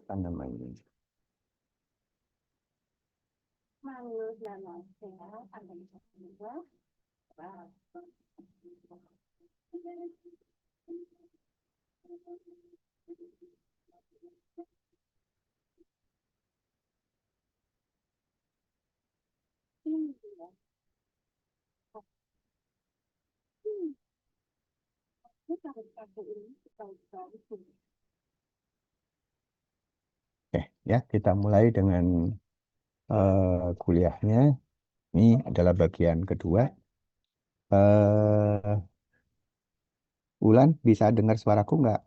apa namanya? Oke, ya kita mulai dengan kuliahnya. Ini adalah bagian kedua. Ulan, bisa dengar suaraku nggak?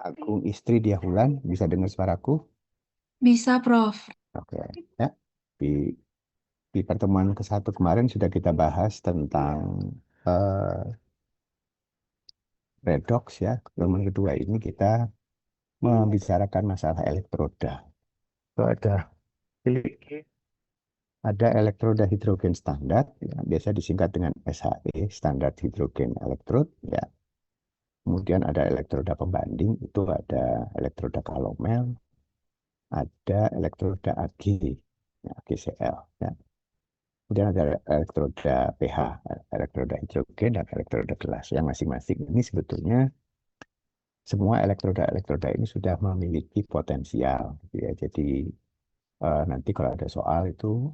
Aku istri dia Ulan, bisa dengar suaraku? Bisa, Prof. Oke, ya. Di, di pertemuan ke-1 kemarin sudah kita bahas tentang eh, redox ya. Pertemuan kedua ini kita membicarakan masalah elektroda. Itu ada elektroda hidrogen standar, ya, biasa disingkat dengan SHE, standar hidrogen electrode. Ya. Kemudian ada elektroda pembanding, itu ada elektroda Calomel, ada elektroda Ag, ya, AgCl. Ya. Kemudian ada elektroda pH, elektroda hidrogen, dan elektroda gelas. Yang masing-masing ini sebetulnya semua elektroda-elektroda ini sudah memiliki potensial. Gitu ya. Jadi nanti kalau ada soal itu,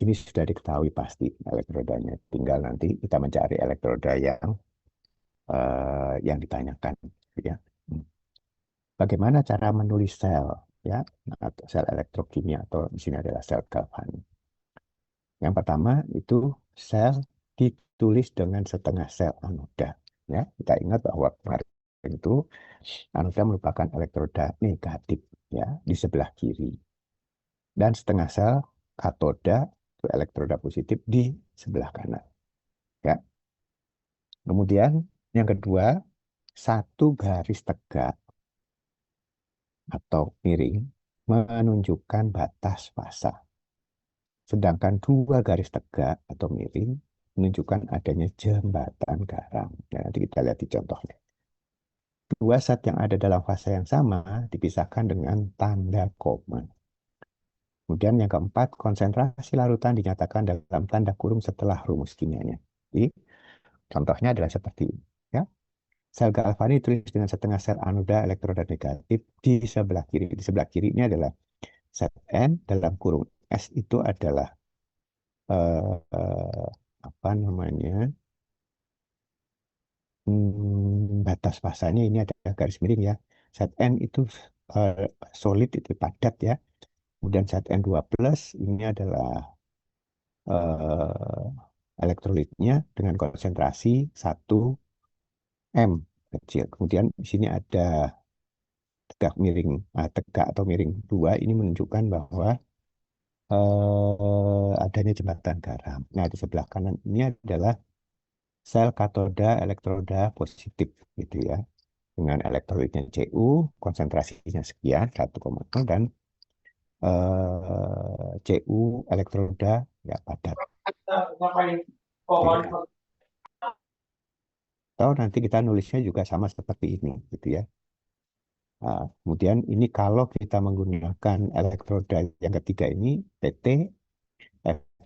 ini sudah diketahui pasti elektrodanya. Tinggal nanti kita mencari elektroda yang ditanyakan. Gitu ya. Bagaimana cara menulis sel? Ya, atau sel elektrokimia atau di sini adalah sel galvanik. Yang pertama itu sel ditulis dengan setengah sel anoda. Ya, kita ingat bahwa kemarin itu anoda merupakan elektroda negatif ya di sebelah kiri dan setengah sel katoda itu elektroda positif di sebelah kanan. Ya. Kemudian yang kedua satu garis tegak atau miring menunjukkan batas fasa. Sedangkan dua garis tegak atau miring menunjukkan adanya jembatan garam. Ya, nanti kita lihat di contohnya. Dua zat yang ada dalam fase yang sama dipisahkan dengan tanda koma. Kemudian yang keempat, konsentrasi larutan dinyatakan dalam tanda kurung setelah rumus kimianya. Jadi, contohnya adalah seperti ini. Ya. Sel galvanik ditulis dengan setengah sel anoda elektroda negatif di sebelah kiri. Di sebelah kiri ini adalah zat N dalam kurung S itu adalah apa namanya batas fasanya ini ada garis miring ya. Zat N itu eh, solid itu padat ya. Kemudian zat N2+ ini adalah eh, elektrolitnya dengan konsentrasi 1 M kecil. Kemudian di sini ada tegak atau miring 2 ini menunjukkan bahwa adanya jembatan garam. Nah, di sebelah kanan ini adalah sel katoda elektroda positif gitu ya. Dengan elektrolitnya Cu, konsentrasinya sekian 1,0 dan Cu elektroda ya padat. Gitu. Atau nanti kita nulisnya juga sama seperti ini gitu ya. Nah, kemudian ini kalau kita menggunakan elektroda yang ketiga ini PT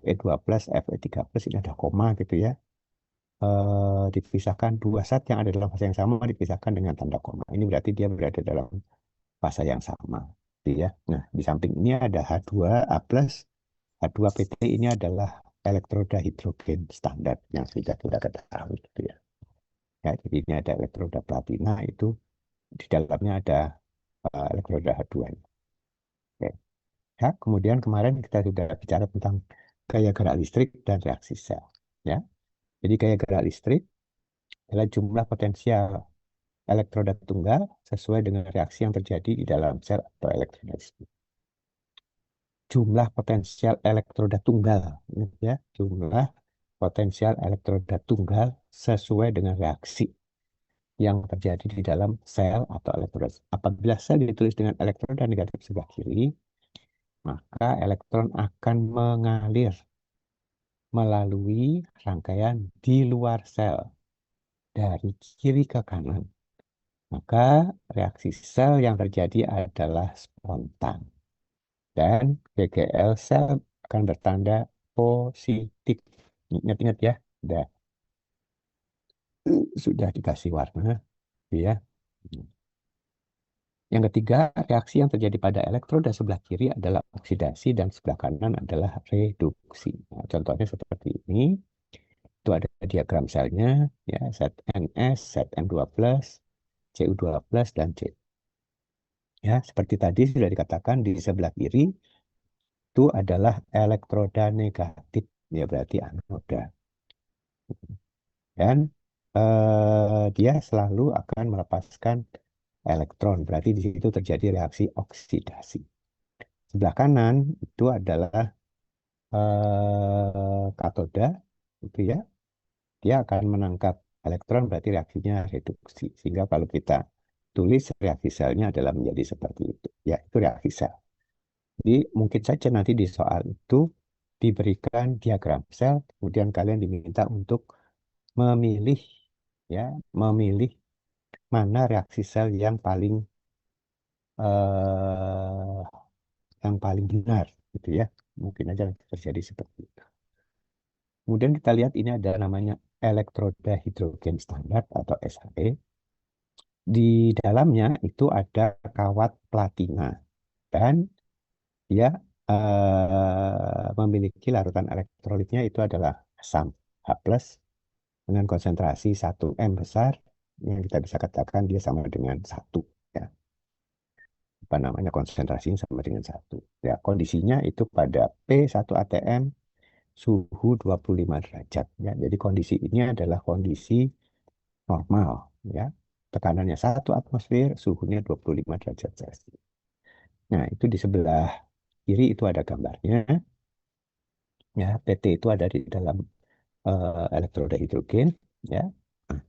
Fe2+, Fe3+ ini ada koma gitu ya. Dipisahkan dua zat yang ada dalam fase yang sama dipisahkan dengan tanda koma. Ini berarti dia berada dalam fase yang sama. Gitu ya. Nah, di samping ini ada H2A+, H2PT ini adalah elektroda hidrogen standar yang sudah kita ketahui. Gitu ya. Ya, jadi ini ada elektroda platina itu di dalamnya ada elektroda H2. Oke. Ya, kemudian kemarin kita sudah bicara tentang gaya gerak listrik dan reaksi sel. Ya, jadi gaya gerak listrik adalah jumlah potensial elektroda tunggal sesuai dengan reaksi yang terjadi di dalam sel atau elektroda listrik. Jumlah potensial elektroda tunggal, ya, jumlah potensial elektroda tunggal sesuai dengan reaksi yang terjadi di dalam sel atau elektroda. Apabila sel ditulis dengan elektroda negatif sebelah kiri, maka elektron akan mengalir melalui rangkaian di luar sel dari kiri ke kanan. Maka reaksi sel yang terjadi adalah spontan. Dan GGL sel akan bertanda positif. Ingat-ingat ya, sudah dikasih warna, ya. Yang ketiga, reaksi yang terjadi pada elektroda sebelah kiri adalah oksidasi dan sebelah kanan adalah reduksi. Nah, contohnya seperti ini. Itu ada diagram selnya, ya, ZNS, Zn2+, Cu2+, dan C. Ya, seperti tadi sudah dikatakan di sebelah kiri itu adalah elektroda negatif, ya berarti anoda. Dan dia selalu akan melepaskan elektron, berarti di situ terjadi reaksi oksidasi. Sebelah kanan itu adalah katoda, itu ya, dia akan menangkap elektron, berarti reaksinya reduksi. Sehingga kalau kita tulis reaksi selnya adalah menjadi seperti itu. Ya, itu reaksi sel. Jadi mungkin saja nanti di soal itu diberikan diagram sel, kemudian kalian diminta untuk memilih, ya, memilih mana reaksi sel eh, yang paling benar, gitu ya. Mungkin aja terjadi seperti itu. Kemudian kita lihat ini ada namanya elektroda hidrogen standar atau SHE. Di dalamnya itu ada kawat platina dan dia memiliki larutan elektrolitnya itu adalah asam H+ dengan konsentrasi 1 M besar yang kita bisa katakan dia sama dengan 1, ya. Apa namanya, konsentrasinya sama dengan 1. Ya, kondisinya itu pada P1 ATM suhu 25 derajat, ya. Jadi kondisi ini adalah kondisi normal, ya. Tekanannya 1 atmosfer, suhunya 25 derajat Celcius. Nah, itu di sebelah kiri itu ada gambarnya. Ya, PT itu ada di dalam elektroda hidrogen, ya. Nah,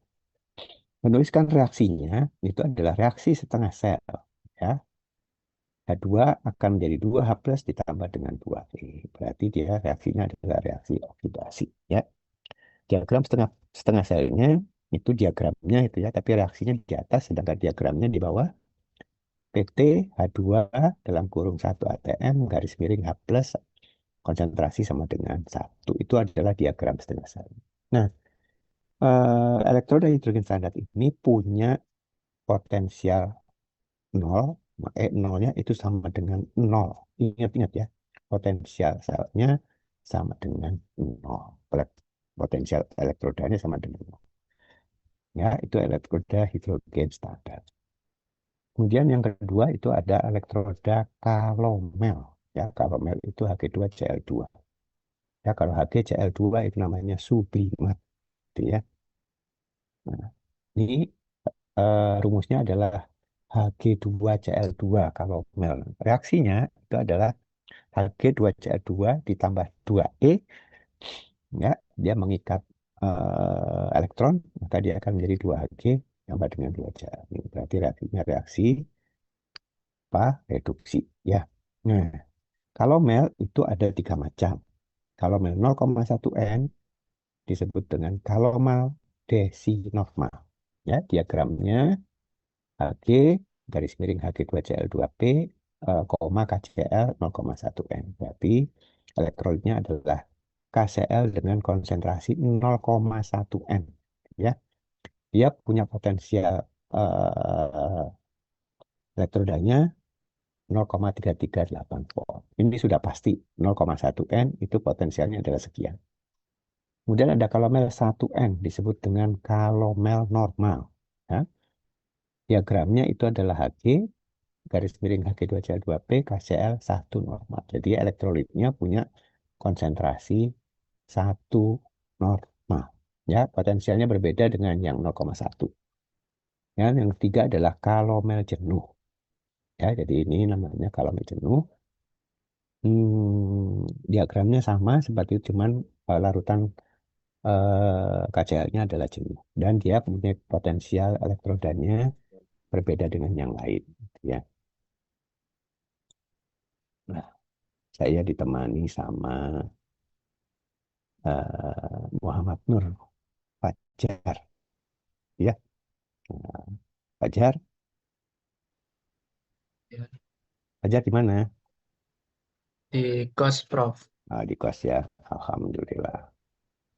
menuliskan reaksinya itu adalah reaksi setengah sel, ya. H2 akan menjadi 2H+ ditambah dengan 2E. Berarti dia reaksinya adalah reaksi oksidasi, ya. Diagram setengah setengah selnya itu diagramnya itu ya, tapi reaksinya di atas, sedangkan diagramnya di bawah. PT H2 dalam kurung 1 ATM garis miring H+ konsentrasi sama dengan 1. Itu adalah diagram setengah sel. Nah, elektroda hidrogen standar ini punya potensial 0, nolnya itu sama dengan 0. Ingat-ingat ya, potensial selnya sama dengan 0. Potensial elektrodanya sama dengan 0. Ya, itu elektroda hidrogen standar. Kemudian yang kedua itu ada elektroda kalomel. Ya, kalomel itu Hg2Cl2. Ya, kalau HgCl2 itu namanya sublimat, gitu ya. Nah, ini rumusnya adalah Hg2Cl2 kalomel. Reaksinya itu adalah Hg2Cl2 ditambah 2E, ya, dia mengikat elektron, maka dia akan menjadi 2Hg tambah dengan 2Cl. Ini berarti reaksinya reaksi apa? Reduksi, ya. Nah, kalomel itu ada 3 macam. Kalomel 0,1 N disebut dengan kalomel desinormal. Ya, diagramnya Hg garis miring Hg2Cl2P koma KCl 0,1 N. Berarti elektrolitnya adalah KCl dengan konsentrasi 0,1 N. Ya, dia punya potensial elektrodanya 0,338 volt. Ini sudah pasti 0,1 N itu potensialnya adalah sekian. Kemudian ada kalomel 1N disebut dengan kalomel normal. Ya. Diagramnya itu adalah Hg garis miring Hg2Cl2P KCl 1 normal. Jadi elektrolitnya punya konsentrasi 1 normal. Ya, potensialnya berbeda dengan yang 0,1. Ya, yang ketiga adalah kalomel jenuh. Ya, jadi ini namanya kalomel jenuh. Diagramnya sama seperti itu, cuman larutan KCl-nya adalah jenuh dan dia punya potensial elektrodanya berbeda dengan yang lain, ya. Nah, saya ditemani sama Muhammad Nur Fajar, ya. Nah, Fajar, Ya, Fajar di mana? di kos Prof. Di kos ya. Alhamdulillah,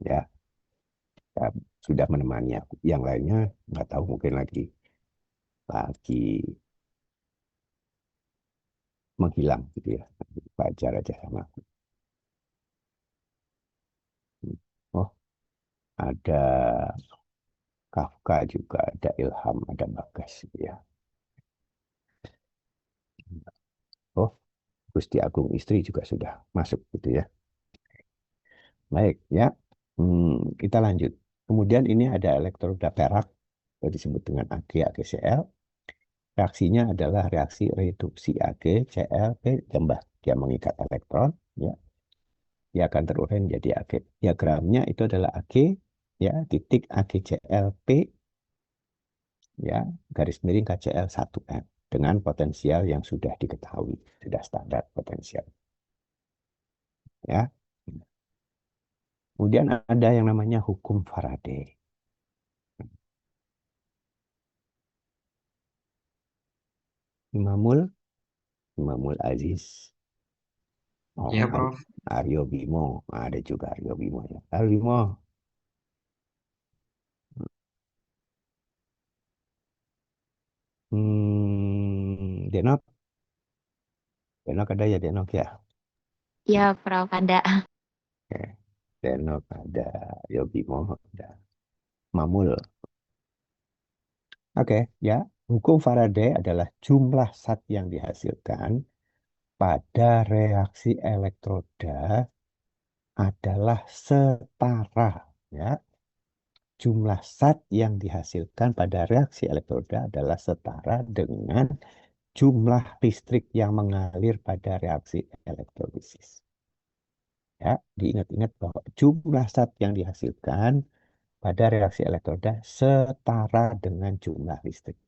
ya. Ya, sudah menemani aku. Yang lainnya nggak tahu, mungkin lagi menghilang gitu ya. Fajar aja sama aku. Oh, ada Kafka juga, ada Ilham, ada Bagas gitu ya. Oh, Gusti Agung Istri juga sudah masuk gitu ya. Baik ya. Kita lanjut. Kemudian ini ada elektroda perak, disebut dengan Ag AgCl. Reaksinya adalah reaksi reduksi AgCl P tambah. Dia mengikat elektron, ya. Dia akan terurai menjadi Ag. Diagramnya itu adalah Ag, ya, titik AgClP, ya, garis miring KCl 1N dengan potensial yang sudah diketahui, sudah standar potensial, ya. Kemudian ada yang namanya hukum Faraday. Imamul Aziz, oh, Ya, Prof. Aryo Bimo, ada juga Aryo Bimo ya. Aryo Bimo, Denok, Denok ada ya Denok ya. Ya, Prof, ada. Oke. Denok ada, Aryo Bimo ada, Mamul. Oke, ya. Hukum Faraday adalah jumlah zat yang dihasilkan pada reaksi elektroda adalah setara, ya. Jumlah zat yang dihasilkan pada reaksi elektroda adalah setara dengan jumlah listrik yang mengalir pada reaksi elektrolisis. Ya, diingat-ingat bahwa jumlah zat yang dihasilkan pada reaksi elektroda setara dengan jumlah listrik.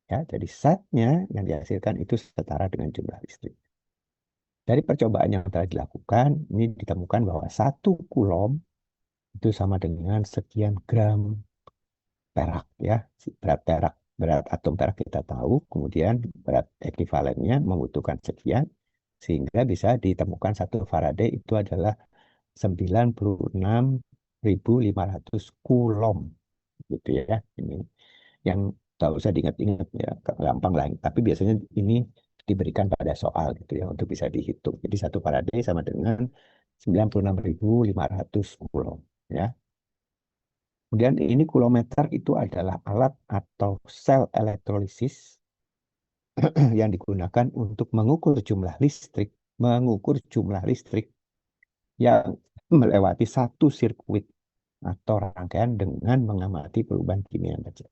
Ya, jadi zatnya yang dihasilkan itu setara dengan jumlah listrik. Dari percobaan yang telah dilakukan, ini ditemukan bahwa 1 kulom itu sama dengan sekian gram perak, ya. Berat atom perak kita tahu, kemudian berat ekuivalennya membutuhkan sekian, sehingga bisa ditemukan 1 Faraday itu adalah 96.500 kulom, gitu ya. Ini yang tak usah diingat-ingat ya, gampang lah. Tapi biasanya ini diberikan pada soal gitu ya untuk bisa dihitung. Jadi 1 Faraday sama dengan 96.500 kulom, ya. Kemudian ini kulometer itu adalah alat atau sel elektrolisis yang digunakan untuk mengukur jumlah listrik yang melewati satu sirkuit atau rangkaian dengan mengamati perubahan kimia saja.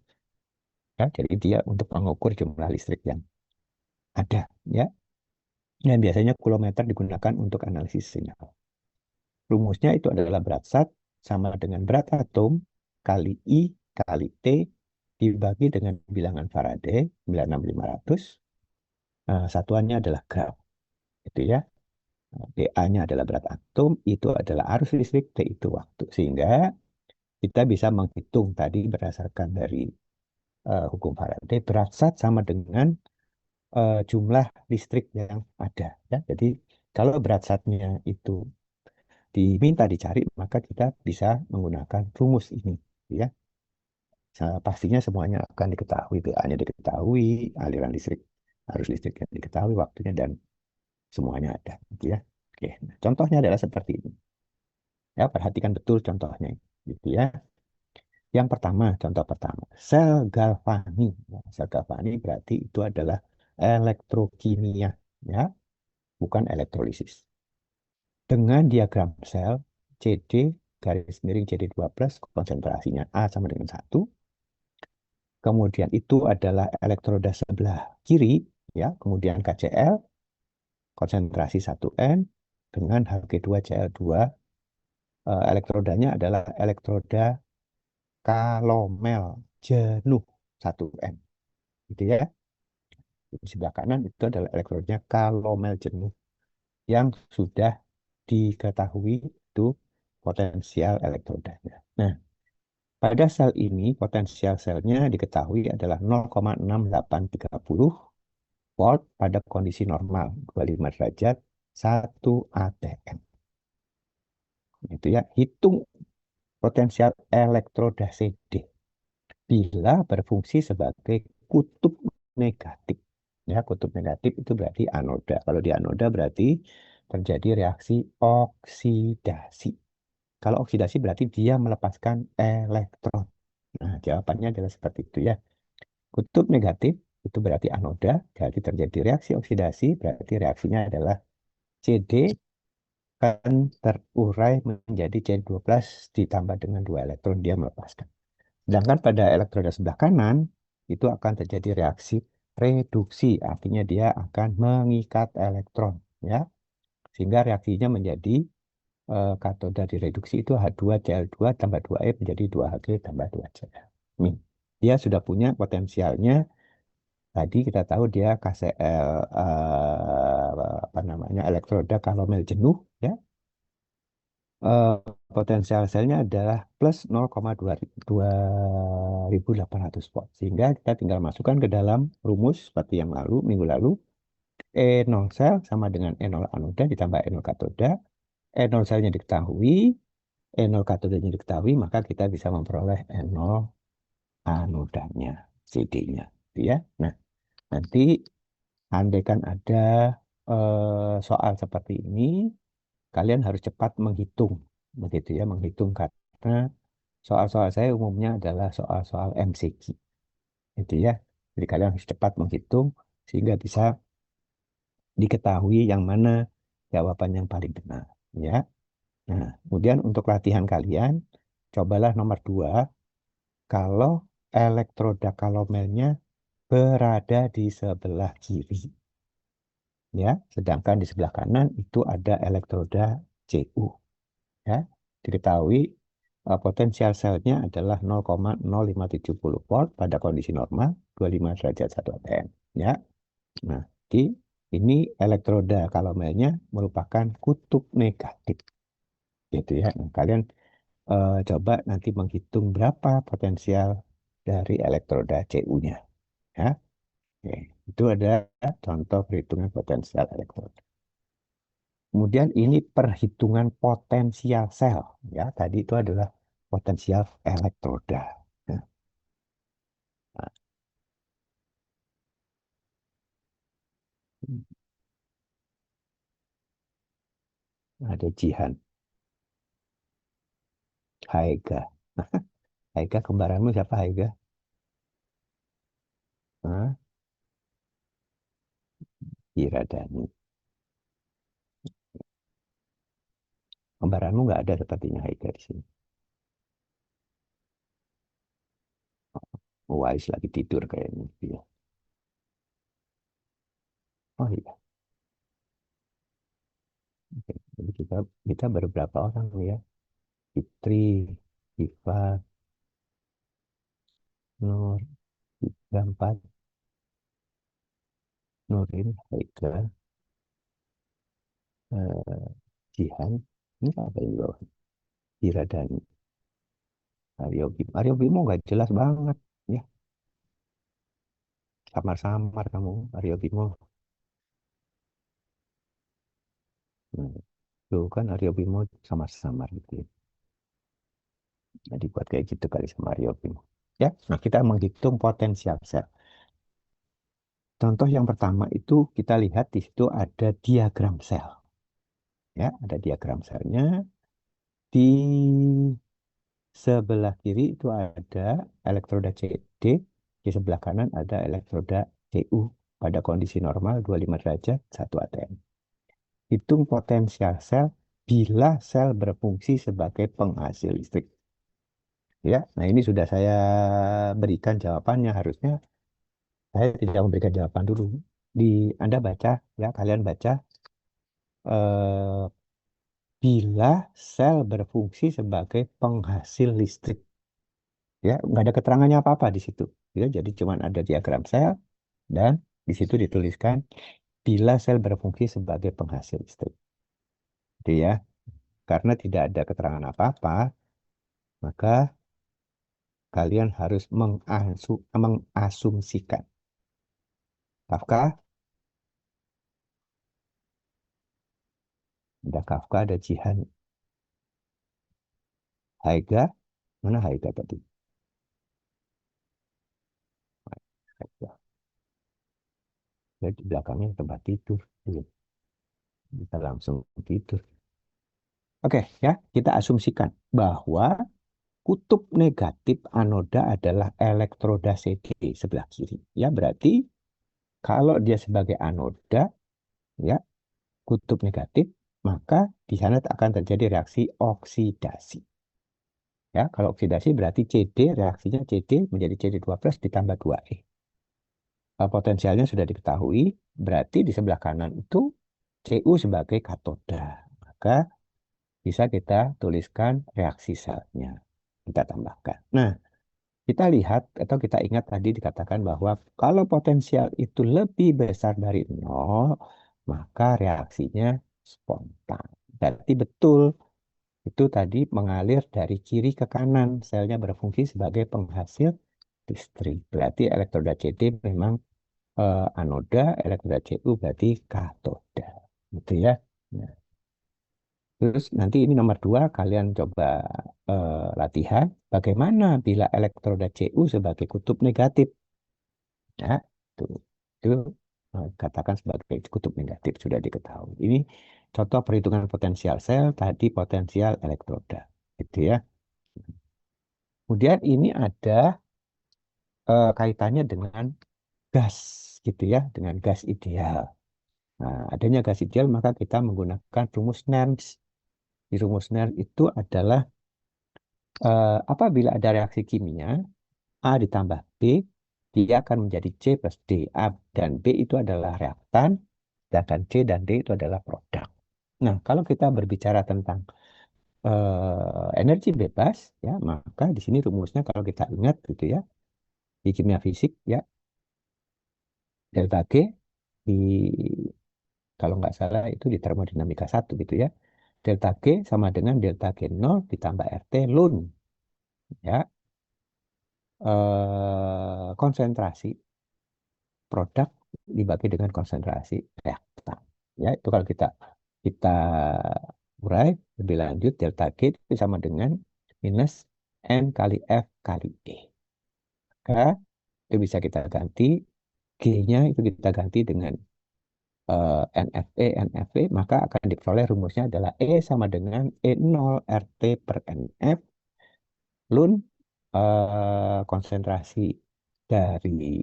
Ya, jadi dia untuk mengukur jumlah listrik yang ada, ya. Dan biasanya kulometer digunakan untuk analisis sinyal. Rumusnya itu adalah berat zat sama dengan berat atom kali I kali T dibagi dengan bilangan Faraday 96.500. Satuannya adalah gram. Itu ya. PA-nya adalah berat atom, itu adalah arus listrik, T itu waktu. Sehingga kita bisa menghitung tadi berdasarkan dari hukum Faraday, berat zat sama dengan jumlah listrik yang ada. Ya. Jadi kalau berat zatnya itu diminta dicari, maka kita bisa menggunakan rumus ini. Ya. Pastinya semuanya akan diketahui, PA-nya diketahui, aliran listrik, arus listrik yang diketahui, waktunya, dan semuanya ada. Gitu ya. Oke, nah, contohnya adalah seperti ini. Ya, perhatikan betul contohnya. Gitu ya. Yang pertama, contoh pertama, sel galvani. Nah, sel galvani berarti itu adalah elektrokimia, ya, bukan elektrolisis. Dengan diagram sel CD garis miring CD2 plus konsentrasinya A sama dengan 1. Kemudian itu adalah elektroda sebelah kiri, ya. Kemudian KCl konsentrasi 1N dengan Hg2Cl2 elektrodanya adalah elektroda kalomel jenuh 1M. Gitu ya. Di sebelah kanan itu adalah elektrodanya kalomel jenuh yang sudah diketahui itu potensial elektrodanya. Nah, pada sel ini potensial selnya diketahui adalah 0,6830 volt pada kondisi normal 25 derajat 1 atm. Itu ya, hitung potensial elektroda CD bila berfungsi sebagai kutub negatif. Ya, kutub negatif itu berarti anoda. Kalau di anoda berarti terjadi reaksi oksidasi. Kalau oksidasi berarti dia melepaskan elektron. Nah, jawabannya adalah seperti itu ya. Kutub negatif itu berarti anoda, jadi terjadi reaksi oksidasi, berarti reaksinya adalah CD akan terurai menjadi C12 ditambah dengan 2 elektron, dia melepaskan. Sedangkan pada elektroda sebelah kanan, itu akan terjadi reaksi reduksi, artinya dia akan mengikat elektron, ya. Sehingga reaksinya menjadi katoda direduksi itu H2Cl2 tambah 2E menjadi 2Hg tambah 2Cl. Dia sudah punya potensialnya. Tadi kita tahu dia KCl apa namanya elektroda kalomel jenuh ya. Eh, Potensial selnya adalah plus 0,2800 volt. Sehingga kita tinggal masukkan ke dalam rumus seperti yang minggu lalu. E0 sel sama dengan E0 anoda ditambah E0 katoda. E0 selnya diketahui, E0 katodanya diketahui, maka kita bisa memperoleh E0 anodanya, CD-nya. Ya. Nah, nanti andaikan ada soal seperti ini, kalian harus cepat menghitung, begitu ya, menghitung karena soal-soal saya umumnya adalah soal-soal MCQ, gitu ya. Jadi kalian harus cepat menghitung sehingga bisa diketahui yang mana jawaban yang paling benar, ya. Nah, kemudian untuk latihan kalian, cobalah nomor 2, kalau elektroda kalomelnya berada di sebelah kiri, ya. Sedangkan di sebelah kanan itu ada elektroda Cu. Ya, diketahui potensial selnya adalah 0,0570 volt pada kondisi normal 25 derajat 1 atm. Ya, nah, di ini elektroda kalomelnya merupakan kutub negatif, gitu ya. Nah, kalian coba nanti menghitung berapa potensial dari elektroda Cu-nya. Ya, oke. Itu ada contoh perhitungan potensial elektroda. Kemudian ini perhitungan potensial sel. Ya, tadi itu adalah potensial elektroda. Nah, ada Jihan, Haega. Haega kembaranmu siapa Haega? Hah? Iradani. Kembaranmu nggak ada sepertinya Haega di sini. Wais lagi tidur kayaknya. Iya. Oh iya. Oke. Jadi kita baru berapa orang ya? Fitri, Iva, Nur, tiga, empat, Nurin, Haega, eh, Jihan. Ini apa ini loh? Iradani. Aryo Bimo. Aryo Bimo nggak jelas banget. Ya, samar-samar kamu, Aryo Bimo. Nah, tuh kan Aryo Bimo samar-samar gitu ya. Nah, dibuat kayak gitu kali sama Aryo Bimo. Ya, nah kita menghitung potensial sel. Contoh yang pertama itu kita lihat di situ ada diagram sel. Ya, ada diagram selnya. Di sebelah kiri itu ada elektroda CD, di sebelah kanan ada elektroda Cu pada kondisi normal 25 derajat 1 atm. Hitung potensial sel bila sel berfungsi sebagai penghasil listrik. Ya, nah ini sudah saya berikan jawabannya. Harusnya saya tidak memberikan jawaban dulu. Anda baca, ya kalian baca eh, bila sel berfungsi sebagai penghasil listrik. Ya, nggak ada keterangannya apa-apa di situ. Ya, jadi cuma ada diagram sel dan di situ dituliskan bila sel berfungsi sebagai penghasil listrik. Gitu ya. Karena tidak ada keterangan apa-apa, maka kalian harus mengasumsikan. Kafka, ada Kafka, ada Jihan, Haiga, mana Haiga tadi? Haiga. Di belakangnya tempat tidur. Iya, bisa langsung tidur. Oke, ya, kita asumsikan bahwa kutub negatif anoda adalah elektroda CD sebelah kiri. Ya, berarti kalau dia sebagai anoda, ya, kutub negatif, maka di sana akan terjadi reaksi oksidasi. Ya, kalau oksidasi berarti CD, reaksinya CD menjadi CD2+ ditambah 2E. Potensialnya sudah diketahui, berarti di sebelah kanan itu Cu sebagai katoda. Maka bisa kita tuliskan reaksi selnya. Kita tambahkan. Nah, kita lihat atau kita ingat tadi dikatakan bahwa kalau potensial itu lebih besar dari 0, maka reaksinya spontan. Berarti betul, itu tadi mengalir dari kiri ke kanan. Selnya berfungsi sebagai penghasil listrik. Berarti elektroda CD memang anoda, elektroda Cu berarti katoda. Gitu ya. Nah, terus nanti ini nomor 2, kalian coba latihan. Bagaimana bila elektroda Cu sebagai kutub negatif? Ya, itu katakan sebagai kutub negatif sudah diketahui. Ini contoh perhitungan potensial sel, tadi potensial elektroda. Gitu ya. Kemudian ini ada kaitannya dengan gas, gitu ya, dengan gas ideal. Nah, adanya gas ideal maka kita menggunakan rumus Nernst. Di rumus Nernst itu adalah apabila ada reaksi kimia A ditambah B, dia akan menjadi C plus D. A dan B itu adalah reaktan, sedangkan C dan D itu adalah produk. Nah, kalau kita berbicara tentang energi bebas, ya, maka di sini rumusnya kalau kita ingat gitu ya, di kimia fisik ya, delta G di kalau nggak salah itu di termodinamika 1 gitu ya. Delta G sama dengan delta G0 ditambah RT Lun. Ya, konsentrasi produk dibagi dengan konsentrasi reaktan. Ya, itu kalau kita urai lebih lanjut, delta G itu sama dengan minus N kali F kali E. Maka itu bisa kita ganti, G-nya itu kita ganti dengan NFE, NFE, maka akan diperoleh rumusnya adalah E sama dengan E0 RT per NF Lun konsentrasi dari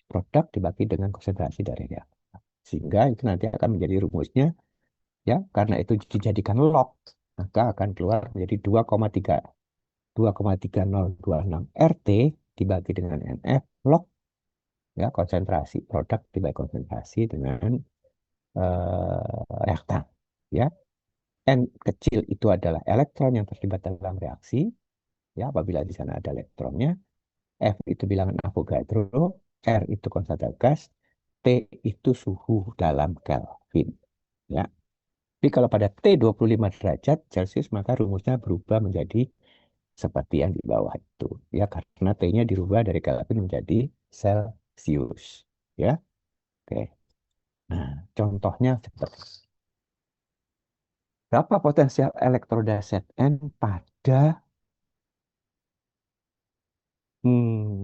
produk dibagi dengan konsentrasi dari reaktan. Sehingga itu nanti akan menjadi rumusnya, ya, karena itu dijadikan log, maka akan keluar menjadi 2,3026 RT dibagi dengan NF log, ya, konsentrasi produk dibagi konsentrasi dengan reaktan. Ya, N kecil itu adalah elektron yang terlibat dalam reaksi, ya, apabila di sana ada elektronnya. F itu bilangan Avogadro, R itu konsentrasi gas, T itu suhu dalam Kelvin. Ya. Tapi kalau pada T 25 derajat Celcius maka rumusnya berubah menjadi seperti yang di bawah itu. Ya, karena T-nya dirubah dari Kelvin menjadi Celcius. Ya. Oke. Nah, contohnya seperti berapa potensial elektroda Zn pada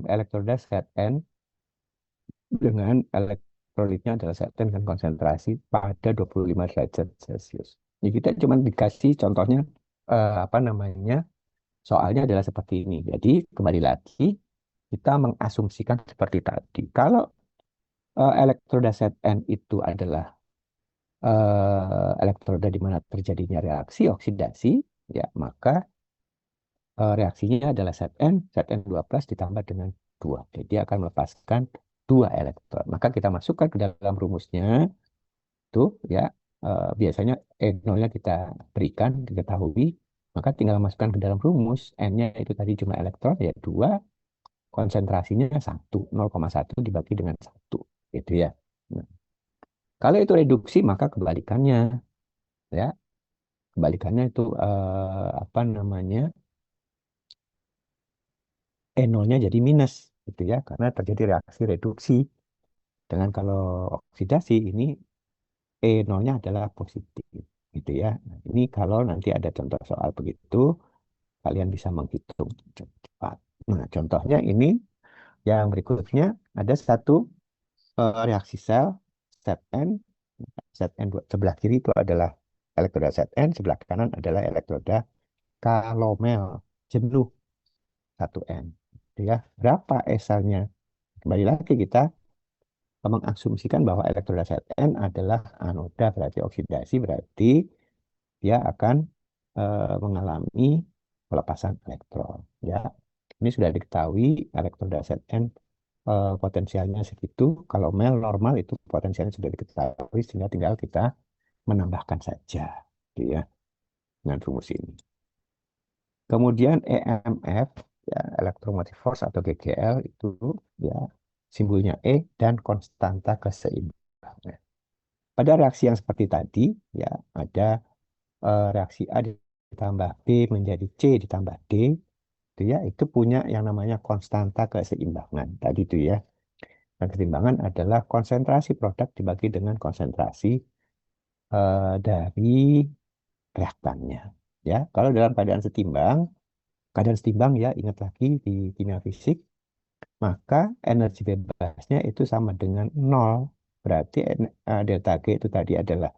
elektroda Zn dengan elektrolitnya adalah Zn dengan konsentrasi pada 25 derajat Celcius. Jadi kita cuma dikasih contohnya apa namanya? Soalnya adalah seperti ini. Jadi kembali lagi kita mengasumsikan seperti tadi. Kalau elektroda Zn itu adalah elektroda di mana terjadinya reaksi oksidasi, ya, maka reaksinya adalah Zn 2+ ditambah dengan 2. Jadi dia akan melepaskan 2 elektron. Maka kita masukkan ke dalam rumusnya tuh, ya. biasanya E0-nya kita berikan, diketahui, maka tinggal masukkan ke dalam rumus. N-nya itu tadi jumlah elektron, ya 2, konsentrasinya 1, 0,1 dibagi dengan 1, gitu ya. Nah, kalau itu reduksi, maka kebalikannya, ya. Kebalikannya itu apa namanya? E0-nya jadi minus, gitu ya, karena terjadi reaksi reduksi. Dengan kalau oksidasi ini E0-nya adalah positif, gitu ya. Nah, ini kalau nanti ada contoh soal begitu, kalian bisa menghitung cepat. Nah, contohnya ini yang berikutnya ada satu reaksi sel Zn. Zn sebelah kiri itu adalah elektroda Zn, sebelah kanan adalah elektroda kalomel jenuh 1N. Gitu ya. Berapa esalnya? Kembali lagi kita mengasumsikan bahwa elektroda Zn adalah anoda, berarti oksidasi, berarti dia akan mengalami pelepasan elektron. Ya, ini sudah diketahui elektroda Zn potensialnya segitu. Kalau mel normal itu potensialnya sudah diketahui, sehingga tinggal kita menambahkan saja, gitu ya, dengan rumus ini. Kemudian EMF, ya, electromotive force atau GGL itu, ya, simbolnya E dan konstanta keseimbangan. Pada reaksi yang seperti tadi, ya, ada reaksi A ditambah B menjadi C ditambah D, itu ya, itu punya yang namanya konstanta keseimbangan tadi itu ya. Dan keseimbangan adalah konsentrasi produk dibagi dengan konsentrasi dari reaktannya. Ya, kalau dalam keadaan setimbang ya, ingat lagi di kimia fisik, maka energi bebasnya itu sama dengan nol. Berarti delta G itu tadi adalah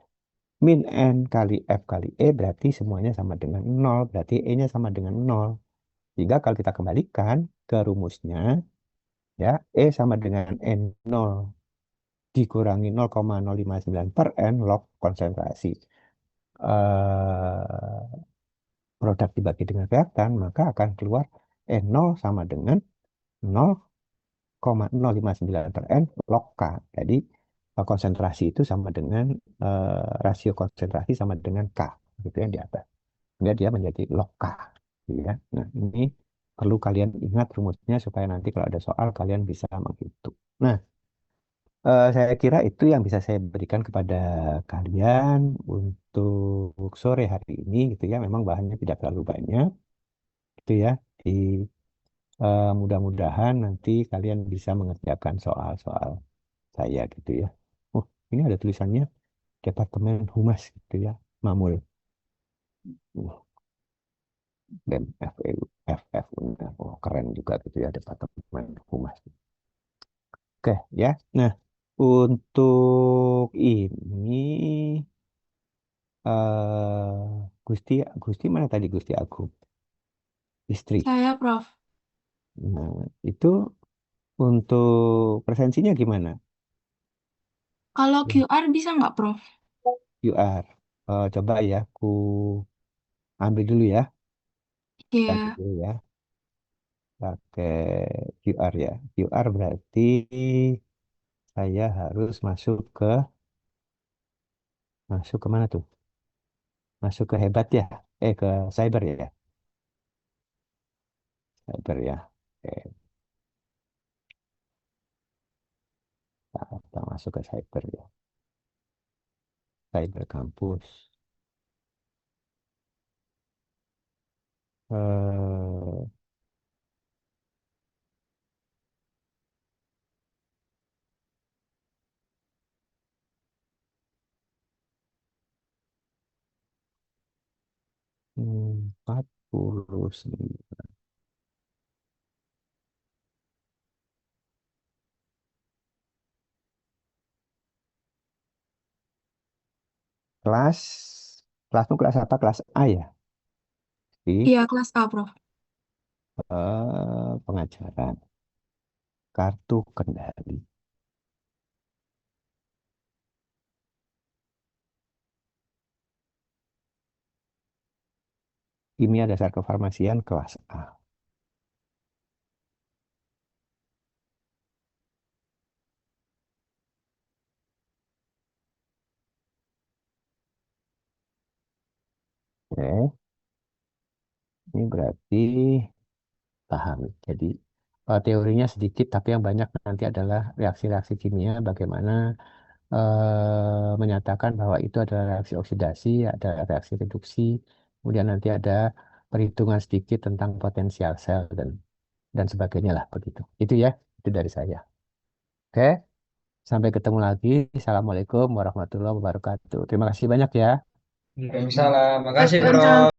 min N kali F kali E, berarti semuanya sama dengan nol. Berarti E-nya sama dengan nol. Sehingga kalau kita kembalikan ke rumusnya, ya, E sama dengan N0 dikurangi 0,059 per N log konsentrasi produk dibagi dengan reaktan, maka akan keluar N0 sama dengan 0,059 per N log K. Jadi konsentrasi itu sama dengan rasio konsentrasi sama dengan K, gitu yang di atas. Sehingga dia menjadi log K. Gitu ya. Nah, ini perlu kalian ingat rumusnya supaya nanti kalau ada soal kalian bisa menghitung. Nah, saya kira itu yang bisa saya berikan kepada kalian untuk sore hari ini, gitu ya. Memang bahannya tidak terlalu banyak, gitu ya. Di mudah-mudahan nanti kalian bisa mengerjakan soal-soal saya, gitu ya. Oh, ini ada tulisannya Departemen Humas, gitu ya. Mamul. BEM FEU, FF. Oh, keren juga, gitu ya, Departemen Humas. Oke, ya. Nah, untuk ini Gusti, Gusti mana tadi, Gusti Agung? Istri. Saya, Prof. Nah, itu untuk presensinya gimana? Kalau QR bisa nggak, Prof? QR. Coba ya, aku ambil dulu ya. Ambil Ya, dulu ya. Pakai QR ya. QR berarti saya harus masuk ke mana tuh? Masuk ke hebat ya. Ke cyber ya. Cyber ya. Oke, kita masuk ke cyber ya. Cyber kampus. Eh, 49. Kelas, kelasmu kelas apa? Kelas A ya? Di iya kelas A, Prof. pengajaran. Kartu kendali. Kimia dasar kefarmasian kelas A. Oke, ini berarti paham. Jadi teorinya sedikit, tapi yang banyak nanti adalah reaksi-reaksi kimia, bagaimana menyatakan bahwa itu adalah reaksi oksidasi, ada reaksi reduksi, kemudian nanti ada perhitungan sedikit tentang potensial sel dan sebagainya lah begitu. Itu ya, itu dari saya. Oke, sampai ketemu lagi. Assalamualaikum warahmatullahi wabarakatuh. Terima kasih banyak ya. Waalaikumsalam. Makasih, Waalaikumsalam. Bro.